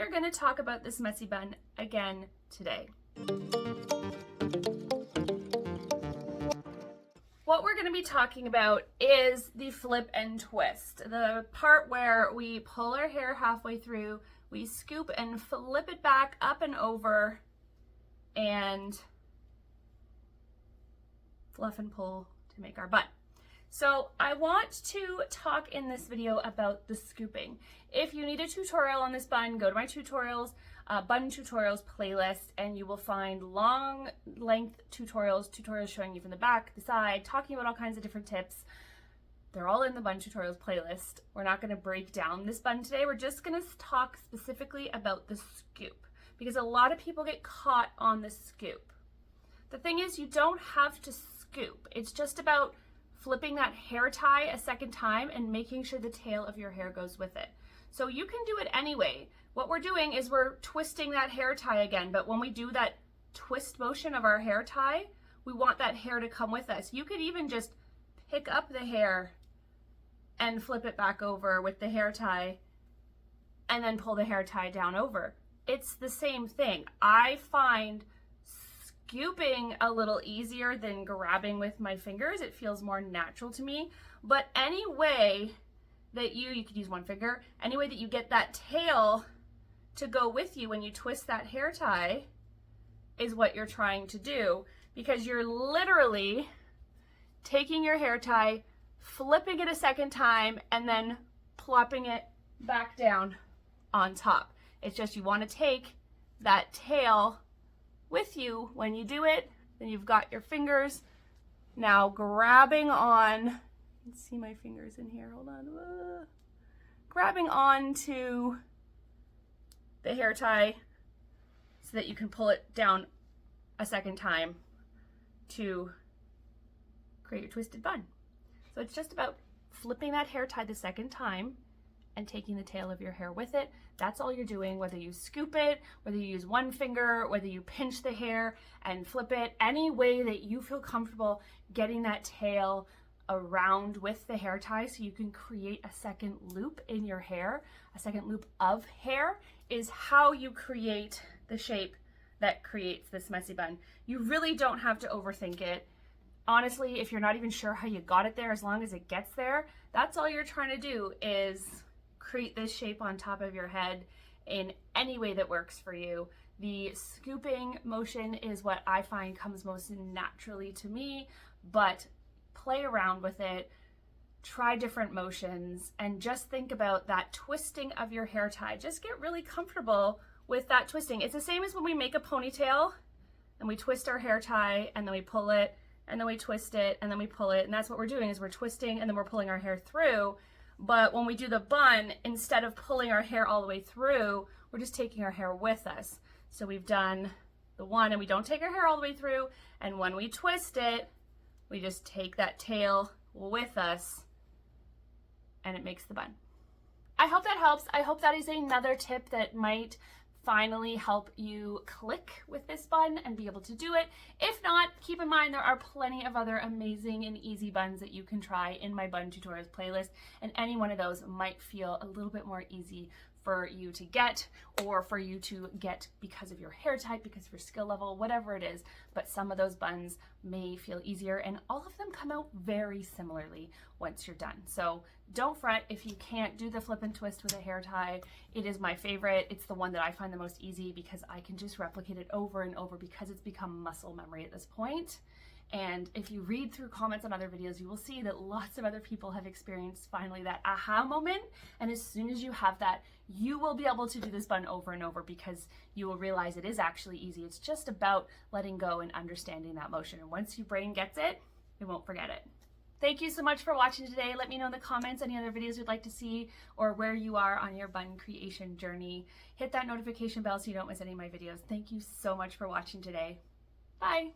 are going to talk about this messy bun again today. What we're going to be talking about is the flip and twist, the part where we pull our hair halfway through, we scoop and flip it back up and over, and fluff and pull to make our bun. So I want to talk in this video about the scooping. If you need a tutorial on this bun, go to my tutorials, bun tutorials playlist, and you will find long length tutorials showing you from the back, the side, talking about all kinds of different tips. They're all in the bun tutorials playlist. We're not going to break down this bun today. We're just going to talk specifically about the scoop, because a lot of people get caught on the scoop. The thing is, you don't have to scoop. It's just about flipping that hair tie a second time and making sure the tail of your hair goes with it. So you can do it anyway. What we're doing is we're twisting that hair tie again, but when we do that twist motion of our hair tie, we want that hair to come with us. You could even just pick up the hair and flip it back over with the hair tie and then pull the hair tie down over. It's the same thing. I find scooping a little easier than grabbing with my fingers. It feels more natural to me. But any way that you could use one finger, any way that you get that tail to go with you when you twist that hair tie is what you're trying to do, because you're literally taking your hair tie, flipping it a second time, and then plopping it back down on top. It's just you want to take that tail with you when you do it. Then you've got your fingers now grabbing on, let's see my fingers in here, hold on, grabbing on to the hair tie so that you can pull it down a second time to create your twisted bun. So it's just about flipping that hair tie the second time and taking the tail of your hair with it. That's all you're doing, whether you scoop it, whether you use one finger, whether you pinch the hair and flip it, any way that you feel comfortable getting that tail around with the hair tie so you can create a second loop in your hair, a second loop of hair, is how you create the shape that creates this messy bun. You really don't have to overthink it. Honestly, if you're not even sure how you got it there, as long as it gets there, that's all you're trying to do, is create this shape on top of your head in any way that works for you. The scooping motion is what I find comes most naturally to me, but play around with it, try different motions, and just think about that twisting of your hair tie. Just get really comfortable with that twisting. It's the same as when we make a ponytail and we twist our hair tie and then we pull it and then we twist it and then we pull it, and that's what we're doing, is we're twisting and then we're pulling our hair through. But when we do the bun, instead of pulling our hair all the way through, we're just taking our hair with us. So we've done the one and we don't take our hair all the way through, and when we twist it, we just take that tail with us and it makes the bun. I hope that helps. I hope that is another tip that might finally help you click with this bun and be able to do it. If not, keep in mind there are plenty of other amazing and easy buns that you can try in my bun tutorials playlist, and any one of those might feel a little bit more easy for you to get, or for you to get because of your hair type, because of your skill level, whatever it is. But some of those buns may feel easier, and all of them come out very similarly once you're done. So don't fret if you can't do the flip and twist with a hair tie. It is my favorite. It's the one that I find the most easy because I can just replicate it over and over, because it's become muscle memory at this point. And if you read through comments on other videos, you will see that lots of other people have experienced finally that aha moment. And as soon as you have that, you will be able to do this bun over and over, because you will realize it is actually easy. It's just about letting go and understanding that motion. And once your brain gets it, it won't forget it. Thank you so much for watching today. Let me know in the comments any other videos you'd like to see, or where you are on your bun creation journey. Hit that notification bell so you don't miss any of my videos. Thank you so much for watching today. Bye.